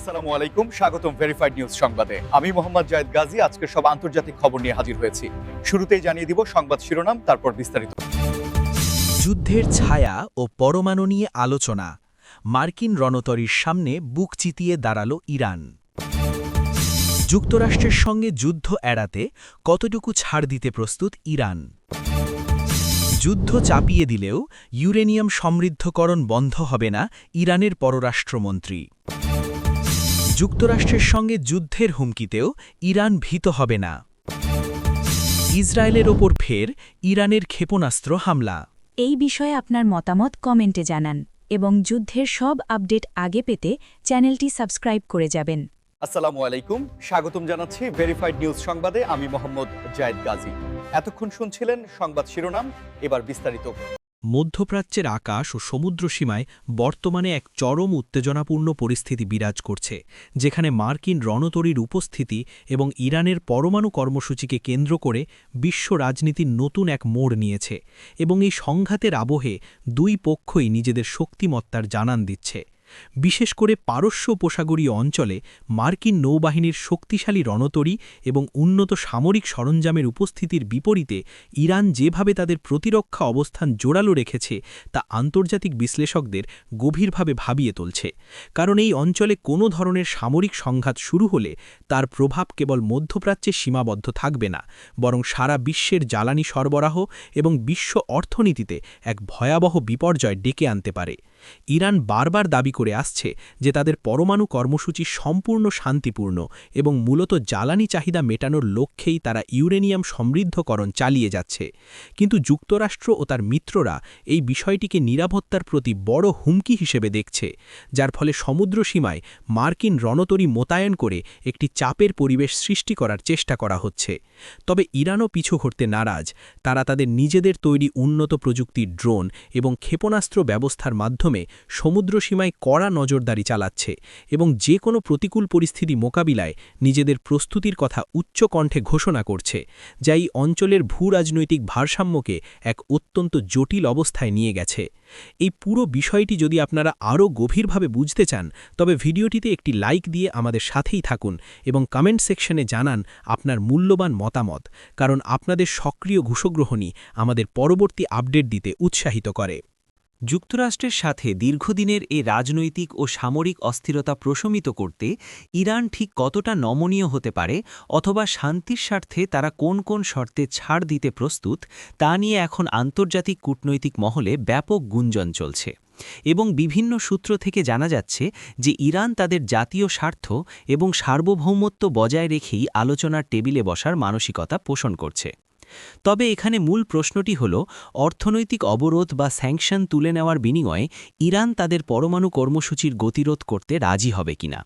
আসসালামু আলাইকুম, স্বাগতম ভেরিফাইড নিউজ সংবাদে। আমি মোহাম্মদ জায়েদ গাজী আজকের সব আন্তর্জাতিক খবর নিয়ে হাজির হয়েছি। শুরুতেই জানিয়ে দিব সংবাদ শিরোনাম, তারপর বিস্তারিত। যুদ্ধের ছায়া ও পরমাণু নিয়ে আলোচনা। মার্কিন রণতরীর সামনে বুক চিতিয়ে দাঁড়াল ইরান। যুক্তরাষ্ট্রের সঙ্গে যুদ্ধ এড়াতে কতটুকু ছাড় দিতে প্রস্তুত ইরান। যুদ্ধ চাপিয়ে দিলেও ইউরেনিয়াম সমৃদ্ধকরণ বন্ধ হবে না ইরানের পররাষ্ট্রমন্ত্রী। যুক্তরাষ্ট্রের সঙ্গে যুদ্ধের হুমকিতেও ইরান ভীত হবে না। ইসরায়েলের ওপর ফের ইরানের ক্ষেপণাস্ত্র হামলা। এই বিষয়ে আপনার মতামত কমেন্টে জানান এবং যুদ্ধের সব আপডেট আগে পেতে চ্যানেলটি সাবস্ক্রাইব করে যাবেন। আসসালামু আলাইকুম, স্বাগতম জানাচ্ছি ভেরিফাইড নিউজ সংবাদে। আমি মোহাম্মদ জায়েদ গাজী। এতক্ষণ শুনছিলেন সংবাদ শিরোনাম, এবার বিস্তারিত। মধ্যপ্রাচ্যের আকাশ ও সমুদ্রসীমায় বর্তমানে এক চরম উত্তেজনাপূর্ণ পরিস্থিতি বিরাজ করছে, যেখানে মার্কিন রণতরীর উপস্থিতি এবং ইরানের পরমাণু কর্মসূচিকে কেন্দ্র করে বিশ্ব রাজনীতির নতুন এক মোড় নিয়েছে এবং এই সংঘাতের আবহে দুই পক্ষই নিজেদের শক্তিমত্তার জানান দিচ্ছে। বিশেষ করে পারস্য উপসাগরীয় অঞ্চলে মার্কিন নৌবাহিনীর শক্তিশালী রণতরী এবং উন্নত সামরিক সরঞ্জামের উপস্থিতির বিপরীতে ইরান যেভাবে তাদের প্রতিরক্ষা অবস্থান জোরালো রেখেছে তা আন্তর্জাতিক বিশ্লেষকদের গভীরভাবে ভাবিয়ে তুলছে। কারণ এই অঞ্চলে কোনো ধরনের সামরিক সংঘাত শুরু হলে তার প্রভাব কেবল মধ্যপ্রাচ্যে সীমাবদ্ধ থাকবে না, বরং সারা বিশ্বের জ্বালানি সরবরাহ এবং বিশ্ব অর্থনীতিতে এক ভয়াবহ বিপর্যয় ডেকে আনতে পারে। ইরান বারবার দাবি করে আসছে যে তাদের পরমাণু কর্মসূচি সম্পূর্ণ শান্তিপূর্ণ এবং মূলত জ্বালানি চাহিদা মেটানোর লক্ষ্যেই তারা ইউরেনিয়াম সমৃদ্ধকরণ চালিয়ে যাচ্ছে। কিন্তু যুক্তরাষ্ট্র ও তার মিত্ররা এই বিষয়টিকে নিরাপত্তার প্রতি বড় হুমকি হিসেবে দেখছে, যার ফলে সমুদ্র সীমায় মার্কিন রণতরী মোতায়েন করে একটি চাপের পরিবেশ সৃষ্টি করার চেষ্টা করা হচ্ছে। তবে ইরানও পিছু হটতে নারাজ। তারা তাদের নিজেদের তৈরি উন্নত প্রযুক্তির ড্রোন এবং ক্ষেপণাস্ত্র ব্যবস্থার মাধ্যমে সমুদ্র সীমায় কড়া নজরদারি চালাচ্ছে এবং যে কোনো প্রতিকূল পরিস্থিতি মোকাবিলায় নিজেদের প্রস্তুতির কথা উচ্চ কণ্ঠে ঘোষণা করছে, যা এই অঞ্চলের ভূরাজনৈতিক ভারসাম্যকে এক অত্যন্ত জটিল অবস্থায় নিয়ে গেছে। এই পুরো বিষয়টি যদি আপনারা আরও গভীরভাবে বুঝতে চান, তবে ভিডিওটিতে একটি লাইক দিয়ে আমাদের সাথেই থাকুন এবং কমেন্ট সেকশনে জানান আপনার মূল্যবান মতামত, কারণ আপনাদের সক্রিয় ঘুষগ্রহণই আমাদের পরবর্তী আপডেট দিতে উৎসাহিত করে। যুক্তরাষ্ট্রের সাথে দীর্ঘদিনের এই রাজনৈতিক ও সামরিক অস্থিরতা প্রশমিত করতে ইরান ঠিক কতটা নমনীয় হতে পারে, অথবা শান্তির স্বার্থে তারা কোন কোন শর্তে ছাড় দিতে প্রস্তুত, তা নিয়ে এখন আন্তর্জাতিক কূটনৈতিক মহলে ব্যাপক গুঞ্জন চলছে। এবং বিভিন্ন সূত্র থেকে জানা যাচ্ছে যে ইরান তাদের জাতীয় স্বার্থ এবং সার্বভৌমত্ব বজায় রেখেই আলোচনার টেবিলে বসার মানসিকতা পোষণ করছে। তবে এখানে মূল প্রশ্নটি হল, অর্থনৈতিক অবরোধ বা স্যাংশন তুলে নেওয়ার বিনিময়ে ইরান তাদের পরমাণু কর্মসূচির গতিরোধ করতে রাজি হবে কিনা।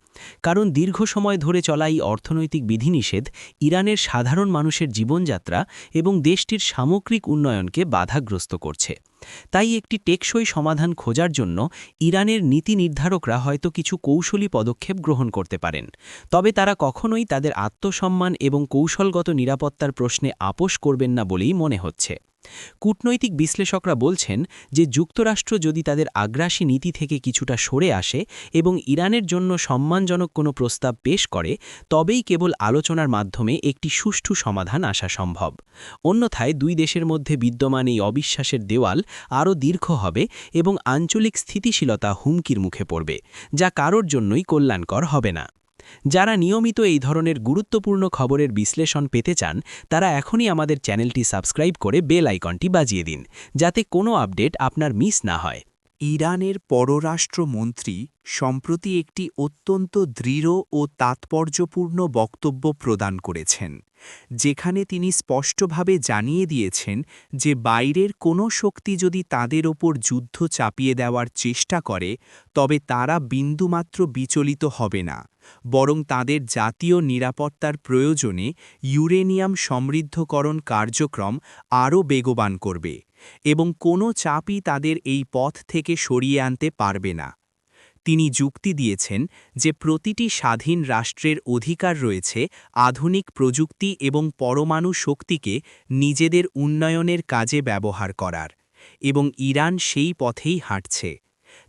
কারণ দীর্ঘ সময় ধরে চলা এই অর্থনৈতিক বিধিনিষেধ ইরানের সাধারণ মানুষের জীবনযাত্রা এবং দেশটির সামগ্রিক উন্নয়নকে বাধাগ্রস্ত করছে। তাই একটি টেকসই সমাধান খোঁজার জন্য ইরানের নীতি নির্ধারকরা হয়তো কিছু কৌশলী পদক্ষেপ গ্রহণ করতে পারেন, তবে তারা কখনোই তাদের আত্মসম্মান এবং কৌশলগত নিরাপত্তার প্রশ্নে আপোস করবেন না বলেই মনে হচ্ছে। কূটনৈতিক বিশ্লেষকরা বলছেন যে যুক্তরাষ্ট্র যদি তাদের আগ্রাসী নীতি থেকে কিছুটা সরে আসে এবং ইরানের জন্য সম্মানজনক কোনো প্রস্তাব পেশ করে, তবেই কেবল আলোচনার মাধ্যমে একটি সুষ্ঠু সমাধান আসা সম্ভব। অন্যথায় দুই দেশের মধ্যে বিদ্যমান এই অবিশ্বাসের দেওয়াল আরও দীর্ঘ হবে এবং আঞ্চলিক স্থিতিশীলতা হুমকির মুখে পড়বে, যা কারোর জন্যই কল্যাণকর হবে না। যারা নিয়মিত এই ধরনের গুরুত্বপূর্ণ খবরের বিশ্লেষণ পেতে চান, তারা এখনই আমাদের চ্যানেলটি সাবস্ক্রাইব করে বেল আইকনটি বাজিয়ে দিন, যাতে কোনো আপডেট আপনার মিস না হয়। ইরানের পররাষ্ট্রমন্ত্রী সম্প্রতি একটি অত্যন্ত দৃঢ় ও তাৎপর্যপূর্ণ বক্তব্য প্রদান করেছেন, যেখানে তিনি স্পষ্টভাবে জানিয়ে দিয়েছেন যে বাইরের কোনো শক্তি যদি তাদের ওপর যুদ্ধ চাপিয়ে দেওয়ার চেষ্টা করে, তবে তারা বিন্দুমাত্র বিচলিত হবে না, বরং তাদের জাতীয় নিরাপত্তার প্রয়োজনে ইউরেনিয়াম সমৃদ্ধকরণ কার্যক্রম আরও বেগবান করবে এবং কোনো চাপই তাদের এই পথ থেকে সরিয়ে আনতে পারবে না। তিনি যুক্তি দিয়েছেন যে প্রতিটি স্বাধীন রাষ্ট্রের অধিকার রয়েছে আধুনিক প্রযুক্তি এবং পরমাণু শক্তিকে নিজেদের উন্নয়নের কাজে ব্যবহার করার, এবং ইরান সেই পথেই হাঁটছে।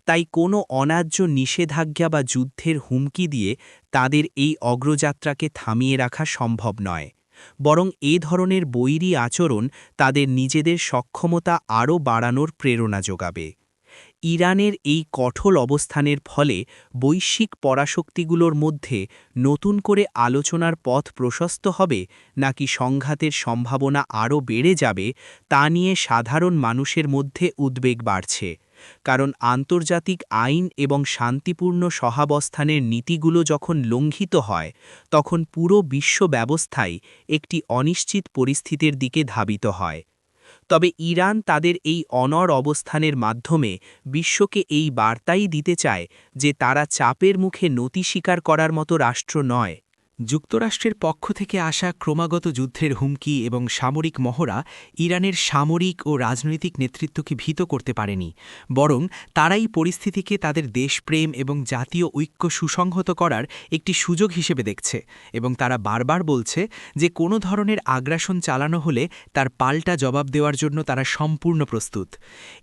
তাই কোনো অন্যায্য নিষেধাজ্ঞা বা যুদ্ধের হুমকি দিয়ে তাদের এই অগ্রযাত্রাকে থামিয়ে রাখা সম্ভব নয়, বরং এ ধরনের বৈরী আচরণ তাদের নিজেদের সক্ষমতা আরও বাড়ানোর প্রেরণা যোগাবে। ইরানের এই কঠোর অবস্থানের ফলে বৈশ্বিক পরাশক্তিগুলোর মধ্যে নতুন করে আলোচনার পথ প্রশস্ত হবে নাকি সংঘাতের সম্ভাবনা আরও বেড়ে যাবে তা নিয়ে সাধারণ মানুষের মধ্যে উদ্বেগ বাড়ছে, কারণ আন্তর্জাতিক আইন এবং শান্তিপূর্ণ সহাবস্থানের নীতিগুলো যখন লঙ্ঘিত হয় তখন পুরো বিশ্ব ব্যবস্থাই একটি অনিশ্চিত পরিস্থিতির দিকে ধাবিত হয়। তবে ইরান তাদের এই অনড় অবস্থানের মাধ্যমে বিশ্বকে এই বার্তাই দিতে চায় যে তারা চাপের মুখে নতি স্বীকার করার মতো রাষ্ট্র নয়। যুক্তরাষ্ট্রের পক্ষ থেকে আসা ক্রমাগত যুদ্ধের হুমকি এবং সামরিক মহড়া ইরানের সামরিক ও রাজনৈতিক নেতৃত্বকে ভীত করতে পারেনি, বরং তারাই পরিস্থিতিকে তাদের দেশপ্রেম এবং জাতীয় ঐক্য সুসংহত করার একটি সুযোগ হিসেবে দেখছে এবং তারা বারবার বলছে যে কোনো ধরনের আগ্রাসন চালানো হলে তার পাল্টা জবাব দেওয়ার জন্য তারা সম্পূর্ণ প্রস্তুত।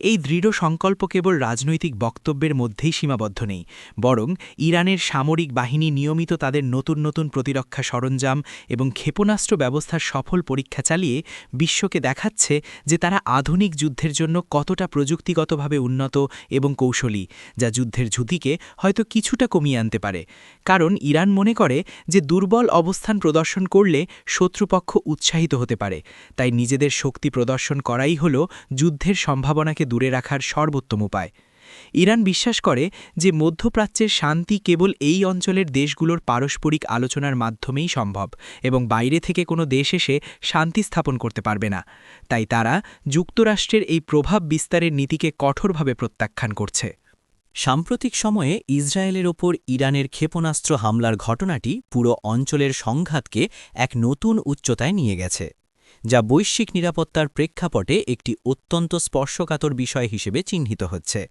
এই দৃঢ় সংকল্প কেবল রাজনৈতিক বক্তব্যের মধ্যেই সীমাবদ্ধ নেই, বরং ইরানের সামরিক বাহিনী নিয়মিত তাদের নতুন নতুন প্রতিরক্ষা সরঞ্জাম এবং ক্ষেপণাস্ত্র ব্যবস্থার সফল পরীক্ষা চালিয়ে বিশ্বকে দেখাচ্ছে যে তারা আধুনিক যুদ্ধের জন্য কতটা প্রযুক্তিগতভাবে উন্নত এবং কৌশলী, যা যুদ্ধের ঝুঁকিকে হয়তো কিছুটা কমিয়ে আনতে পারে। কারণ ইরান মনে করে যে দুর্বল অবস্থান প্রদর্শন করলে শত্রুপক্ষ উৎসাহিত হতে পারে, তাই নিজেদের শক্তি প্রদর্শন করাই হল যুদ্ধের সম্ভাবনাকে দূরে রাখার সর্বোত্তম উপায়। ইরান বিশ্বাস করে যে মধ্যপ্রাচ্যের শান্তি কেবল এই অঞ্চলের দেশগুলোর পারস্পরিক আলোচনার মাধ্যমেই সম্ভব এবং বাইরে থেকে কোনো দেশ এসে শান্তি স্থাপন করতে পারবে না। তাই তারা যুক্তরাষ্ট্রের এই প্রভাব বিস্তারের নীতিকে কঠোরভাবে প্রত্যাখ্যান করছে। সাম্প্রতিক সময়ে ইসরায়েলের ওপর ইরানের ক্ষেপণাস্ত্র হামলার ঘটনাটি পুরো অঞ্চলের সংঘাতকে এক নতুন উচ্চতায় নিয়ে গেছে, যা বৈশ্বিক নিরাপত্তার প্রেক্ষাপটে একটি অত্যন্ত স্পর্শকাতর বিষয় হিসেবে চিহ্নিত হচ্ছে।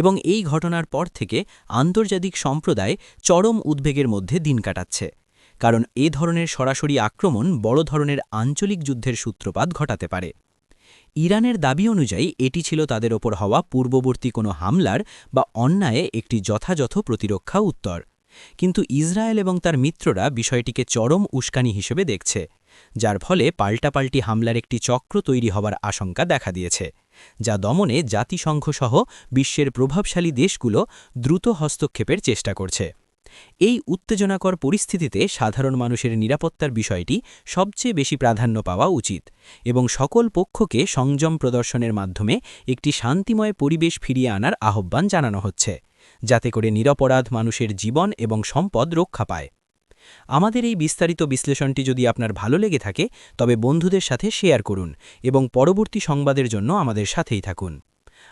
এবং এই ঘটনার পর থেকে আন্তর্জাতিক সম্প্রদায় চরম উদ্বেগের মধ্যে দিন কাটাচ্ছে, কারণ এ ধরনের সরাসরি আক্রমণ বড় ধরনের আঞ্চলিক যুদ্ধের সূত্রপাত ঘটাতে পারে। ইরানের দাবি অনুযায়ী এটি ছিল তাদের ওপর হওয়া পূর্ববর্তী কোনো হামলার বা অন্যায়ে একটি যথাযথ প্রতিরক্ষা উত্তর, কিন্তু ইসরায়েল এবং তার মিত্ররা বিষয়টিকে চরম উস্কানি হিসেবে দেখছে, যার ফলে পাল্টাপাল্টি হামলার একটি চক্র তৈরি হওয়ার আশঙ্কা দেখা দিয়েছে, যা দমনে জাতিসংঘসহ বিশ্বের প্রভাবশালী দেশগুলো দ্রুত হস্তক্ষেপের চেষ্টা করছে। এই উত্তেজনাকর পরিস্থিতিতে সাধারণ মানুষের নিরাপত্তার বিষয়টি সবচেয়ে বেশি প্রাধান্য পাওয়া উচিত এবং সকল পক্ষকে সংযম প্রদর্শনের মাধ্যমে একটি শান্তিময় পরিবেশ ফিরিয়ে আনার আহ্বান জানানো হচ্ছে, যাতে করে নিরপরাধ মানুষের জীবন এবং সম্পদ রক্ষা পায়। আমাদের এই বিস্তারিত বিশ্লেষণটি যদি আপনার ভালো লেগে থাকে তবে বন্ধুদের সাথে শেয়ার করুন এবং পরবর্তী সংবাদের জন্য আমাদের সাথেই থাকুন।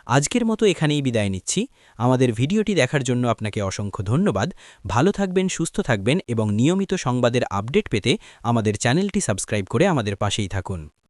আজকের মতো এখানেই বিদায় নিচ্ছি। আমাদের ভিডিওটি দেখার জন্য আপনাকে অসংখ্য ধন্যবাদ। ভালো থাকবেন, সুস্থ থাকবেন এবং নিয়মিত সংবাদের আপডেট পেতে আমাদের চ্যানেলটি সাবস্ক্রাইব করে আমাদের পাশেই থাকুন।